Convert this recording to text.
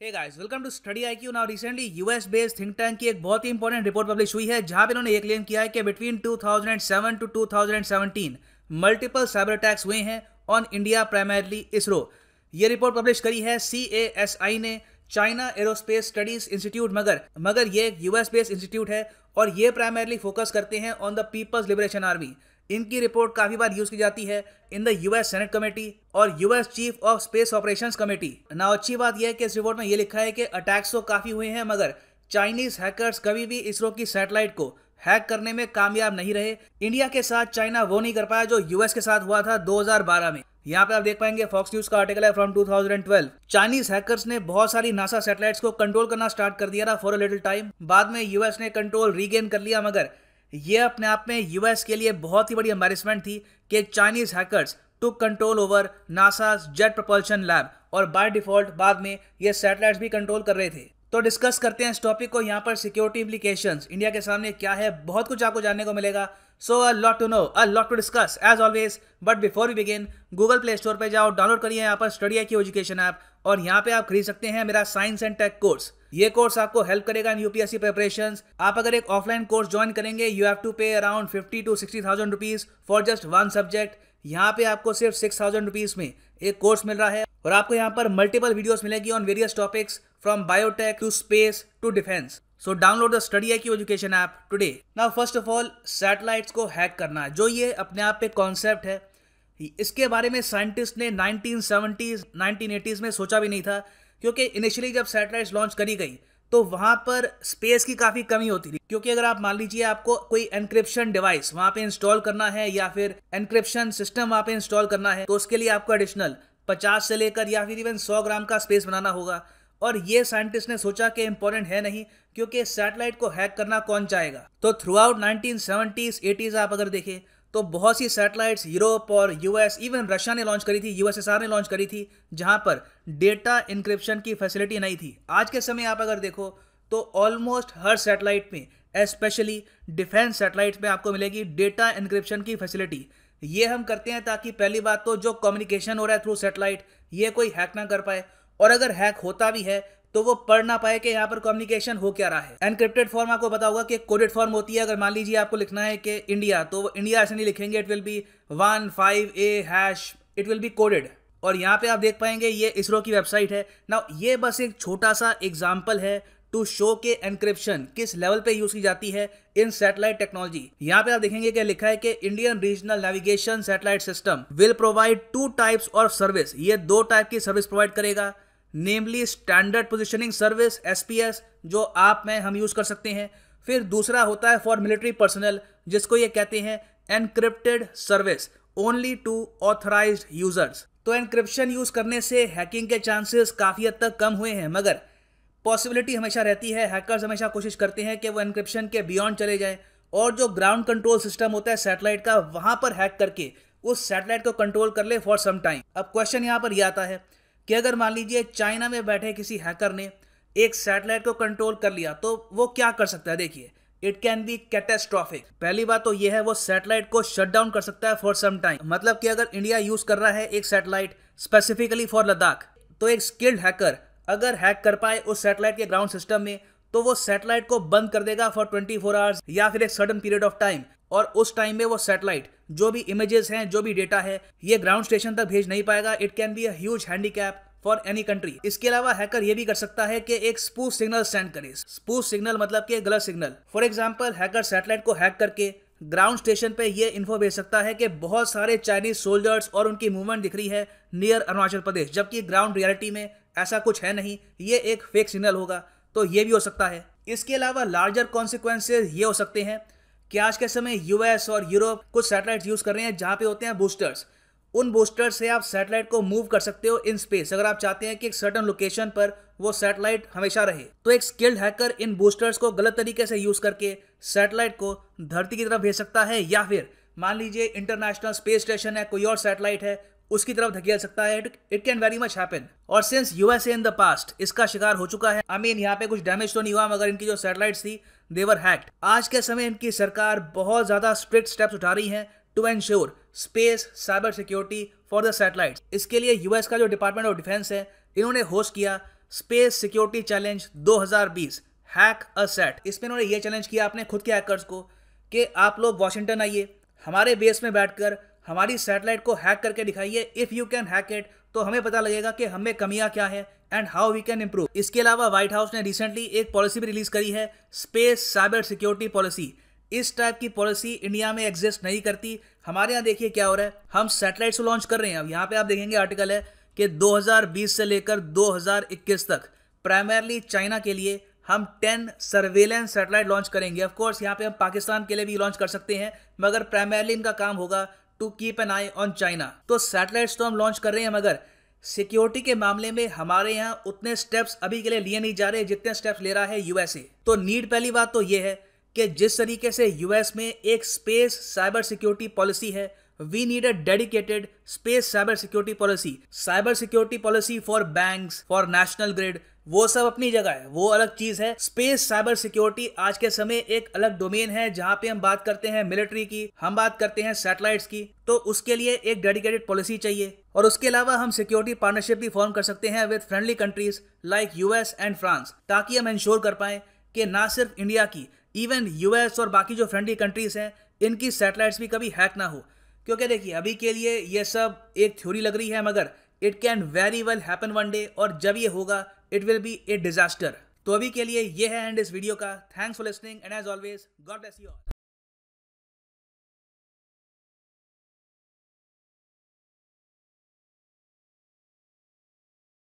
Hey guys, welcome to study IQ. Now recently US based think tank की एक बहुत ही important report publish हुई है, जहां पे इन्होंने ये क्लेम किया है कि between 2007 to 2017 multiple cyber attacks हुए हैं ऑन इंडिया, प्राइमरली इसरो। ये रिपोर्ट पब्लिश करी है CASI ने, चाइना एरोस्पेस स्टडीज इंस्टीट्यूट, मगर ये एक यूएस बेस्ड इंस्टीट्यूट है और ये प्राइमरली फोकस करते हैं on the People's Liberation Army. इनकी रिपोर्ट काफी बार यूज की जाती है in the US Senate committee और US chief of space operations committee. ना अच्छी बात यह है कि इस रिपोर्ट में ये लिखा है कि अटैक्स तो काफी हुए हैं, मगर चाइनीज हैकर्स कभी भी इसरो की सैटेलाइट को हैक करने में कामयाब नहीं रहे। इंडिया के साथ चाइना वो नहीं कर पाया जो यूएस के साथ हुआ था 2012 में। यहाँ पे आप देख पाएंगे फॉक्स न्यूज का आर्टिकल है फ्रॉम 2012। चाइनीज हैकर्स ने बहुत सारी नासा सैटेलाइट्स को कंट्रोल करना स्टार्ट कर दिया था फॉर अ लिटिल टाइम। बाद में यूएस ने कंट्रोल रीगेन कर लिया, मगर ये अपने आप में यूएस के लिए बहुत ही बड़ी एम्बैरेसमेंट थी कि चाइनीज हैकर्स टुक control over NASA jet propulsion lab और बाय डिफॉल्ट बाद में ये सैटेलाइट्स भी कंट्रोल कर रहे थे। तो डिस्कस करते हैं इस टॉपिक को। यहाँ पर सिक्योरिटी इम्प्लीकेशंस इंडिया के सामने क्या है, बहुत कुछ आपको जानने को मिलेगा। So a lot to know, a lot to discuss as always. But before we begin, Google Play Store पे जाओ, डाउनलोड करिए यहाँ पर स्टडी आईक्यू एजुकेशन ऐप, और यहाँ पे आप खरीद सकते हैं मेरा साइंस एंड टेक कोर्स। ये कोर्स आपको हेल्प करेगा इन यूपीएससी प्रिपरेशंस। आप अगर एक ऑफलाइन कोर्स ज्वाइन करेंगे, यू हैव टू पे around 50 to 60,000 rupees for just one subject. यहाँ पे आपको सिर्फ 6,000 रुपीज में एक कोर्स मिल रहा है, और आपको यहाँ पर मल्टीपल वीडियोस मिलेगी on various topics from biotech to space to defence. So download the study IQ education app today. Now first of all, satellites को हैक करना जो ये अपने आप पे कॉन्सेप्ट है, इसके बारे में साइंटिस्ट ने 1970s 1980s में सोचा भी नहीं था, क्योंकि इनिशियली जब सैटेलाइट्स लॉन्च करी गई तो वहां पर स्पेस की काफी कमी होती थी। क्योंकि अगर आप मान लीजिए आपको कोई एनक्रिप्शन डिवाइस वहां पे इंस्टॉल करना है या फिर एनक्रिप्शन सिस्टम वहां पे इंस्टॉल करना है, तो उसके लिए आपको एडिशनल 50 से लेकर या फिर इवन 100 ग्राम का स्पेस बनाना होगा। और ये साइंटिस्ट ने सोचा कि इंपॉर्टेंट है नहीं, क्योंकि सैटेलाइट को हैक करना कौन चाहेगा। तो थ्रू आउट 1970s 80s आप अगर देखें तो बहुत सी सैटेलाइट्स यूरोप और यूएस, इवन रशिया ने लॉन्च करी थी, यूएसएसआर ने लॉन्च करी थी, जहां पर डेटा इंक्रिप्शन की फैसिलिटी नहीं थी। आज के समय आप अगर देखो तो ऑलमोस्ट हर सैटेलाइट में, स्पेशली डिफेंस सैटेलाइट में, आपको मिलेगी डेटा इंक्रिप्शन की फैसिलिटी। ये हम करते हैं ताकि पहली बात तो जो कम्युनिकेशन हो रहा है थ्रू सैटेलाइट, ये कोई हैक ना कर पाए, और अगर हैक होता भी है तो वो पढ़ ना पाए कि यहाँ पर कम्युनिकेशन हो क्या रहा है। एनक्रिप्टेड फॉर्म आपको पता होगा कि कोडेड फॉर्म होती है। अगर मान लीजिए आपको लिखना है कि इंडिया, तो इंडिया ऐसे नहीं लिखेंगे, it will be 15A#, it will be coded. और यहाँ पे आप देख पाएंगे ये इसरो की वेबसाइट है। ना ये बस एक छोटा सा एग्जाम्पल है टू शो के एनक्रिप्शन किस लेवल पे यूज की जाती है इन सैटेलाइट टेक्नोलॉजी। यहाँ पे आप देखेंगे कि लिखा है कि Indian regional navigation satellite system will provide 2 types of service. ये 2 टाइप की सर्विस प्रोवाइड करेगा, नेमली स्टैंडर्ड पोजिशनिंग सर्विस SPS, जो आप में हम यूज कर सकते हैं। फिर दूसरा होता है फॉर मिलिट्री पर्सनल, जिसको ये कहते हैं encrypted service only to authorised users. तो एनक्रिप्शन यूज करने से हैकिंग के चांसेस काफी हद तक कम हुए हैं, मगर पॉसिबिलिटी हमेशा रहती है। हैकर्स हमेशा कोशिश करते हैं कि वो एनक्रिप्शन के बियॉन्ड चले जाएं और जो ग्राउंड कंट्रोल सिस्टम होता है सैटेलाइट का, वहां पर हैक करके उस सैटेलाइट को कंट्रोल कर ले फॉर सम टाइम। अब क्वेश्चन यहाँ पर यह आता है कि अगर मान लीजिए चाइना में बैठे किसी हैकर ने एक सैटेलाइट को कंट्रोल कर लिया, तो वो क्या कर सकता है। देखिए, इट कैन बी कैटास्ट्रोफिक। पहली बात तो यह है, वो सैटेलाइट को शट डाउन कर सकता है फॉर सम टाइम। मतलब कि अगर इंडिया यूज कर रहा है एक सैटेलाइट स्पेसिफिकली फॉर लद्दाख, तो एक स्किल्ड हैकर अगर हैक कर पाए उस सैटेलाइट के ग्राउंड सिस्टम में, तो वो सैटेलाइट को बंद कर देगा फॉर 24 आवर्स या फिर एक सर्टेन पीरियड ऑफ टाइम। और उस टाइम में वो सैटेलाइट जो भी इमेजेस हैं, जो भी डेटा है, ये ग्राउंड स्टेशन तक भेज नहीं पाएगा। It can be a huge handicap for any country. इसके अलावा हैकर ये भी कर सकता है कि एक स्पूफ सिग्नल सेंड करे। स्पूफ सिग्नल मतलब कि गलत signal. For example, hacker satellite को हैक करके ग्राउंड स्टेशन पे ये इन्फो भेज सकता है कि बहुत सारे चाइनीज सोल्जर्स और उनकी मूवमेंट दिख रही है नियर अरुणाचल प्रदेश, जबकि ग्राउंड रियलिटी में ऐसा कुछ है नहीं, ये एक फेक सिग्नल होगा। तो ये भी हो सकता है। इसके अलावा लार्जर कॉन्सिक्वेंसेज ये हो सकते हैं कि आज के समय यूएस और यूरोप कुछ सैटेलाइट यूज कर रहे हैं जहां पे होते हैं बूस्टर्स। उन बूस्टर से आप सैटेलाइट को मूव कर सकते हो इन स्पेस, अगर आप चाहते हैं कि एक सर्टेन लोकेशन पर वो सैटेलाइट हमेशा रहे। तो एक स्किल्ड हैकर इन बूस्टर्स को गलत तरीके से यूज करके सैटेलाइट को धरती की तरफ भेज सकता है, या फिर मान लीजिए इंटरनेशनल स्पेस स्टेशन है, कोई और सैटेलाइट है, उसकी तरफ धकेल सकता है। It can very much happen. और since USA in the past इसका शिकार हो चुका है, यहाँ पे कुछ डैमेज तो नहीं हुआ, मगर इनकी जो सैटेलाइट्स थी दे वर हैक्ड। आज के समय इनकी सरकार बहुत ज्यादा स्ट्रिक्ट स्टेप्स उठा रही है to ensure space cyber security for the satellites. इसके लिए यूएस का जो डिपार्टमेंट ऑफ डिफेंस है, इन्होंने होस्ट किया space security challenge 2020 hack a set. इसमें उन्होंने ये चैलेंज किया अपने खुद के हैकर्स को कि आप लोग वॉशिंगटन आइए, हमारे बेस में बैठकर हमारी सैटेलाइट को हैक करके दिखाइए। If you can hack it तो हमें पता लगेगा कि हमें कमियां क्या है and how we can improve. इसके अलावा व्हाइट हाउस ने रिसेंटली एक पॉलिसी भी रिलीज करी है, स्पेस साइबर सिक्योरिटी पॉलिसी। इस टाइप की पॉलिसी इंडिया में एग्जिस्ट नहीं करती। हमारे यहाँ देखिए क्या हो रहा है, हम सैटेलाइट्स लॉन्च कर रहे हैं। अब यहाँ पे आप देखेंगे आर्टिकल है कि 2020 से लेकर 2021 तक प्राइमरली चाइना के लिए हम 10 सर्वेलेंस सैटेलाइट लॉन्च करेंगे। ऑफ कोर्स यहाँ पे हम पाकिस्तान के लिए भी लॉन्च कर सकते हैं, मगर प्राइमरली इनका काम होगा to keep an eye on China. तो सैटेलाइट्स तो हम लॉन्च कर रहे हैं, मगर सिक्योरिटी के मामले में हमारे यहाँ उतने स्टेप्स अभी के लिए लिए नहीं जा रहे जितने स्टेप्स ले रहा है यूएसए। तो नीड पहली बात तो ये है कि जिस तरीके से यूएस में एक स्पेस साइबर सिक्योरिटी पॉलिसी है, we need a dedicated space cyber security policy. Cyber security policy for banks, for national grid, वो सब अपनी जगह है, वो अलग चीज है। स्पेस साइबर सिक्योरिटी आज के समय एक अलग डोमेन है जहां पे हम बात करते हैं मिलिट्री की, हम बात करते हैं सैटेलाइट्स की। तो उसके लिए एक डेडिकेटेड पॉलिसी चाहिए। और उसके अलावा हम सिक्योरिटी पार्टनरशिप भी फॉर्म कर सकते हैं with friendly countries like US and France, ताकि हम इंश्योर कर पाए कि ना सिर्फ इंडिया की, इवन यूएस और बाकी जो फ्रेंडली कंट्रीज हैं, इनकी सैटेलाइट्स भी कभी हैक ना हो। क्योंकि देखिए अभी के लिए ये सब एक थ्योरी लग रही है, मगर it can very well happen one day, और जब ये होगा it will be A disaster. तो अभी के लिए ये है एंड इस वीडियो का। Thanks for listening and as always God bless you all.